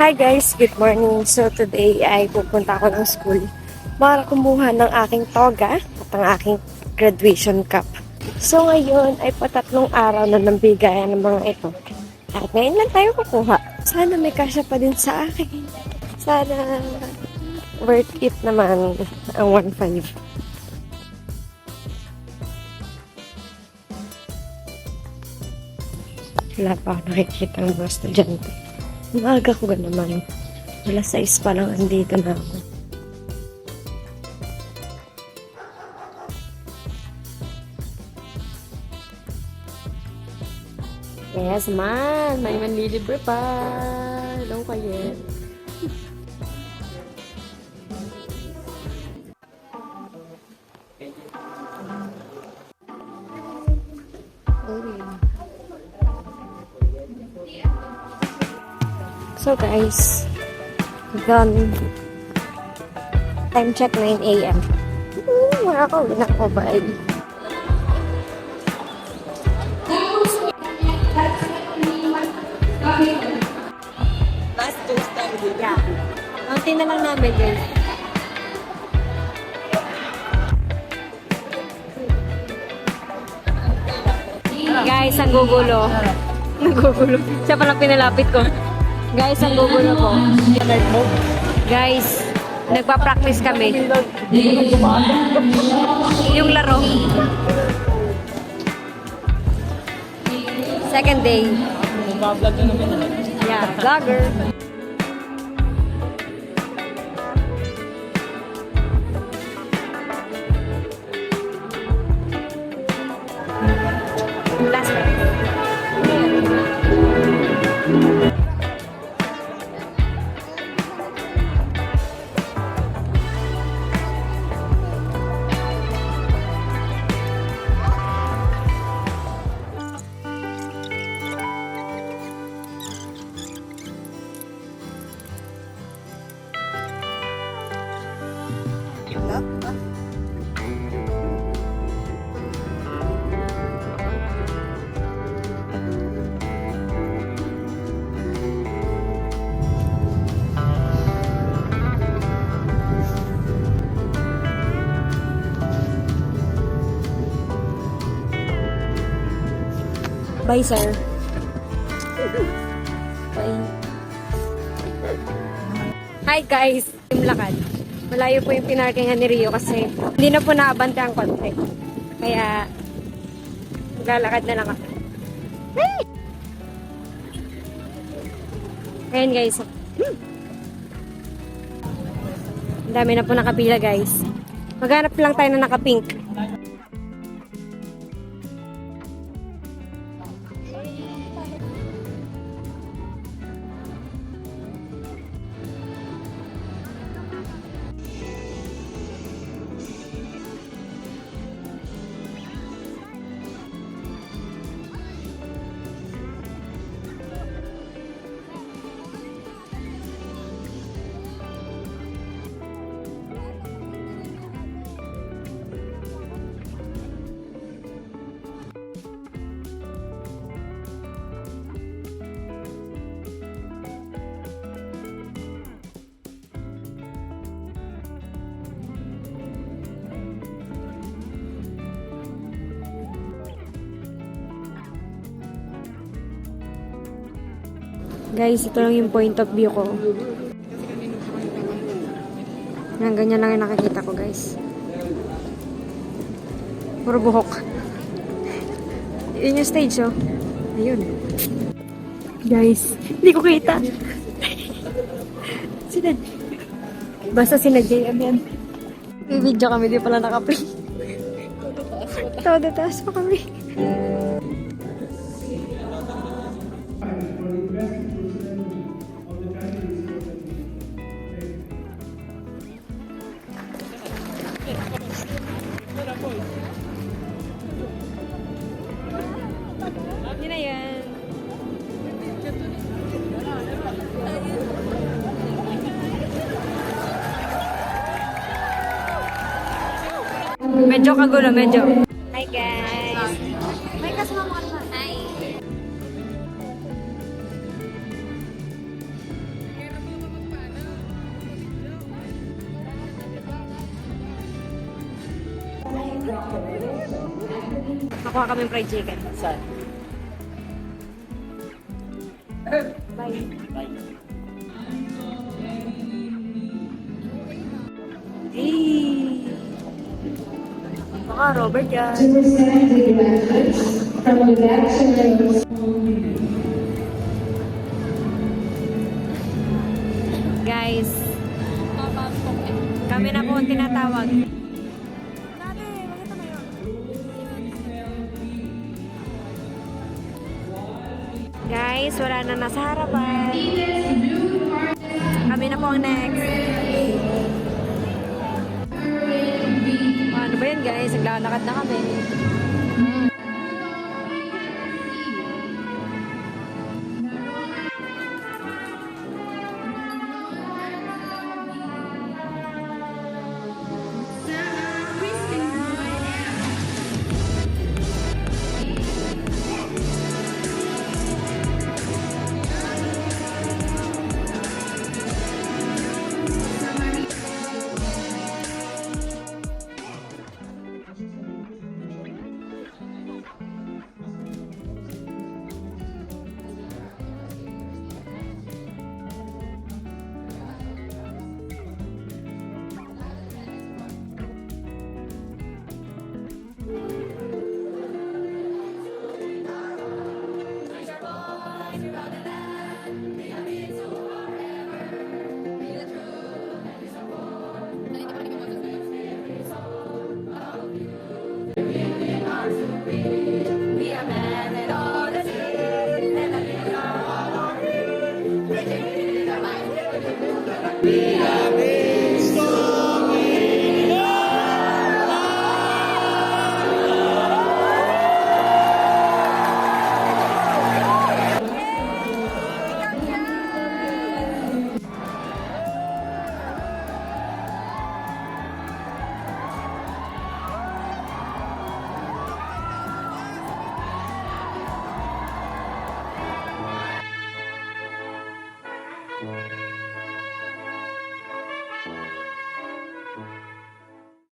Hi guys, good morning. So today ay pupunta ako ng school para kumuha ng aking toga at ang aking graduation cup. So ngayon ay patatlong araw na nang bigayan ng mga ito. At ngayon lang tayo kukuha. Sana may kasya pa din sa akin. Sana worth it naman ang 1.5. Wala pa ako nakikita ng mga estudyante. Umaga ko naman. Alas 6 pa lang andito na ako. Yes, man. May manlilibre pa. Hello kayo. So guys, done. Time check 9 a.m. Wala ko na ko ba? Last Tuesday, yeah. Kaunti na lang namin guys. Guys, ang gugulo. Nagugulo. Siya palang pinalapit ko. Guys, ang gugulo ko. Guys, nagpa-practice kami. Yung laro. Second day. Yeah, vlogger. Last day. Bye, sir. Bye. Hi, guys. Yung lakad. Malayo po yung pinarkingan ni Rio kasi hindi na po naabante ang konti. Kaya, maglalakad na lang ako. Hey! Ayan, guys. Ang dami na po nakapila, guys. Maghanap lang tayo na naka-pink. Guys, ito lang yung point of view ko. Yan, ganyan lang yung nakikita ko, guys. Puro buhok. Yun yung stage, oh. Ayun. Guys, hindi ko kita. Sina... Basta sina JM yan. May video kami, di pala naka-play. Todo taas pa kami. Yun na yan. Medyo kagulo, medyo. Hi guys. May kasama ka naman. Hi. Nakuha kami fried chicken. Saan? Bye. Hey! Baka Robert yan. Guys, kami na po ang tinatawag. Guys, wala na nasa harapan. Kami na po ang next. Ano ba yan guys? Naglalakad na kami. We are